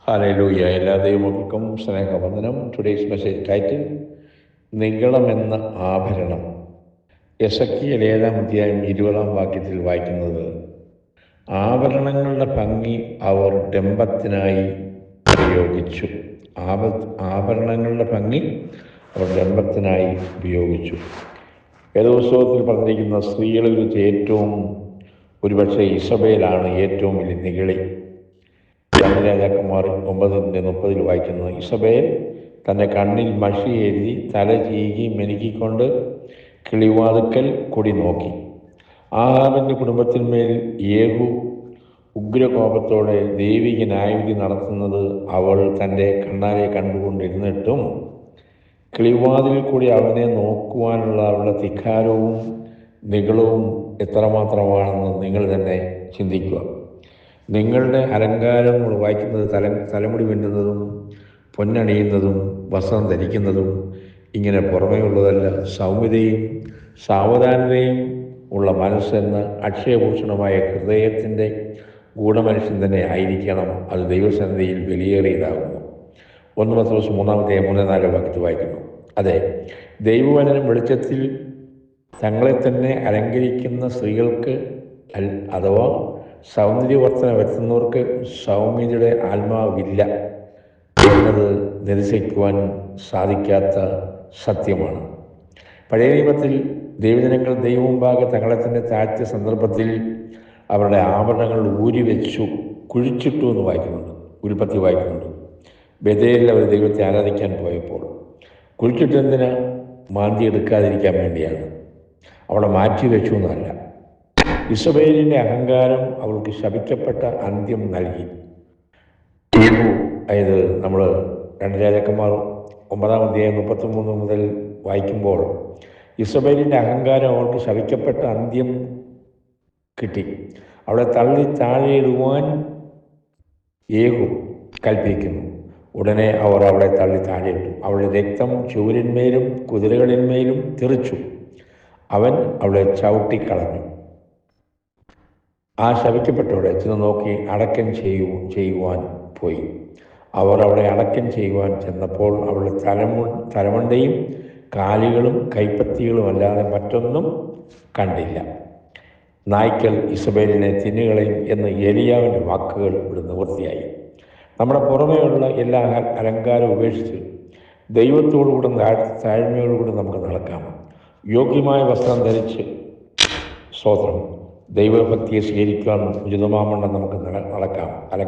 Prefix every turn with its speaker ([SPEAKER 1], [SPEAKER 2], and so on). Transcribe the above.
[SPEAKER 1] Hallelujah. എല്ലാ ദൈവമക്കൾക്കും സ്നേഹവന്ദനം. Today's message title നിഗളമെന്ന ആഭരണം. എസെക്കിയേൽ 7-ാം അധ്യായം 20-ാം വാക്യത്തിൽ വായിക്കുന്നത്, ആഭരണങ്ങളുടെ ഭംഗി അവർ ഡംഭത്തിനായി ഉപയോഗിച്ചു. ആഭരണങ്ങളുടെ ഭംഗി അവർ ഡംഭത്തിനായി ഉപയോഗിച്ചു. വേദപുസ്തകത്തിൽ പറഞ്ഞിരിക്കുന്ന സ്ത്രീകളിൽ വെച്ച് ഏറ്റവും ഒരുപക്ഷെ ഇസബേലാണ് ഏറ്റവും വലിയ നിഗളി. 2 രാജാക്കന്മാർ 9:30 വായിക്കുന്നത്, ഇസബേൽ തൻ്റെ കണ്ണിൽ മഷി എഴുതി തല ചീകി മെനുക്കിക്കൊണ്ട് കിളിവാതുക്കൽ കൊടി നോക്കി. ആഹാബിൻ്റെ കുടുംബത്തിന്മേൽ യേഹൂ ഉഗ്രകോപത്തോടെ ദൈവിക ന്യായവിധി നടത്തുന്നത് അവൾ തൻ്റെ കണ്ണാലെ കണ്ടുകൊണ്ടിരുന്നിട്ടും കിളിവാതിലിൽ കൂടി അവനെ നോക്കുവാനുള്ള അവളുടെ ധിക്കാരവും നിഗളവും എത്രമാത്രമാണെന്ന് നിങ്ങൾ തന്നെ ചിന്തിക്കുക. നിങ്ങളുടെ അലങ്കാരം നമ്മൾ വായിക്കുന്നത് തലമുടി വെട്ടുന്നതും പൊന്നണിയുന്നതും വസ്ത്രം ധരിക്കുന്നതും ഇങ്ങനെ പുറമേയുള്ളതല്ല, സൗമ്യതയും സാവധാനതയും ഉള്ള മനസ്സെന്ന് അക്ഷയഭൂഷണമായ ഹൃദയത്തിൻ്റെ ഗൂഢമനുഷ്യൻ തന്നെ ആയിരിക്കണം. അത് ദൈവസന്നിധിയിൽ വിലയേറിയതാകുന്നു. 1 പത്രോസ് 3-4 വാക്യത്തിൽ വായിക്കുന്നു. അതെ, ദൈവവചനം വെളിച്ചത്തിൽ തങ്ങളെ തന്നെ അലങ്കരിക്കുന്ന സ്ത്രീകൾക്ക് അഥവാ സൗന്ദര്യവർദ്ധന വരുത്തുന്നവർക്ക് സൗമ്യതയുടെ ആത്മാവില്ല എന്നത് നിരസിക്കുവാൻ സാധിക്കാത്ത സത്യമാണ്. പഴയ നിയമത്തിൽ ദൈവജനങ്ങൾ ദൈവമുമ്പാകെ തങ്ങളെ തന്നെ താഴ്ത്തിയ സന്ദർഭത്തിൽ അവരുടെ ആഭരണങ്ങൾ ഊരിവെച്ചു കുഴിച്ചിട്ടു എന്ന് വായിക്കുന്നുണ്ട്. ഉൽപ്പത്തി വായിക്കുന്നുണ്ട്. ബഥേലിൽ അവർ ദൈവത്തെ ആരാധിക്കാൻ പോയപ്പോൾ കുഴിച്ചിട്ടെന്തിന്? മാന്തി എടുക്കാതിരിക്കാൻ വേണ്ടിയാണ്. അവിടെ മാറ്റി വെച്ചു എന്നല്ല. ഇസബേലിൻ്റെ അഹങ്കാരം അവൾക്ക് ശപിക്കപ്പെട്ട അന്ത്യം നൽകി. അതായത് നമ്മൾ 2 രാജാക്കന്മാർ 9-ാം അധ്യായം 33 മുതൽ വായിക്കുമ്പോൾ ഇസബേലിൻ്റെ അഹങ്കാരം അവൾക്ക് ശപിക്കപ്പെട്ട അന്ത്യം കിട്ടി. അവളെ തള്ളി താഴെയിടുവാൻ യേഹൂ കൽപ്പിക്കുന്നു. ഉടനെ അവർ അവളെ തള്ളി താഴെയിട്ടു. അവളുടെ രക്തം ചുവരിന്മേലും കുതിരകളിന്മേലും തെറിച്ചു. അവൻ അവളെ ചവിട്ടിക്കളഞ്ഞു. ആ ശപിക്കപ്പെട്ടവളെ ചെന്ന് നോക്കി അടക്കം ചെയ്യുവാൻ പോയി. അവർ അവളെ അടക്കം ചെയ്യുവാൻ ചെന്നപ്പോൾ അവളുടെ തലമണ്ടയും കാലുകളും കൈപ്പത്തികളും അല്ലാതെ മറ്റൊന്നും കണ്ടില്ല. നായ്ക്കൾ ഇസബേലിനെ തിന്നുകളയും എന്ന് ഏലിയാവിൻ്റെ വാക്കുകൾ ഇവിടെ നിവൃത്തിയായി. നമ്മുടെ പുറമേയുള്ള എല്ലാ അലങ്കാരവും ഉപേക്ഷിച്ച് ദൈവത്തോടുകൂടെ താഴ്മയോടുകൂടി നമുക്ക് നടക്കാം. യോഗ്യമായ വസ്ത്രം ധരിച്ച് സ്തോത്രം ദൈവഭക്തിയെ സ്വീകരിക്കാൻ ഉചിതമാവണ്ണം നമുക്ക് നടക്കാം. അല്ലെങ്കിൽ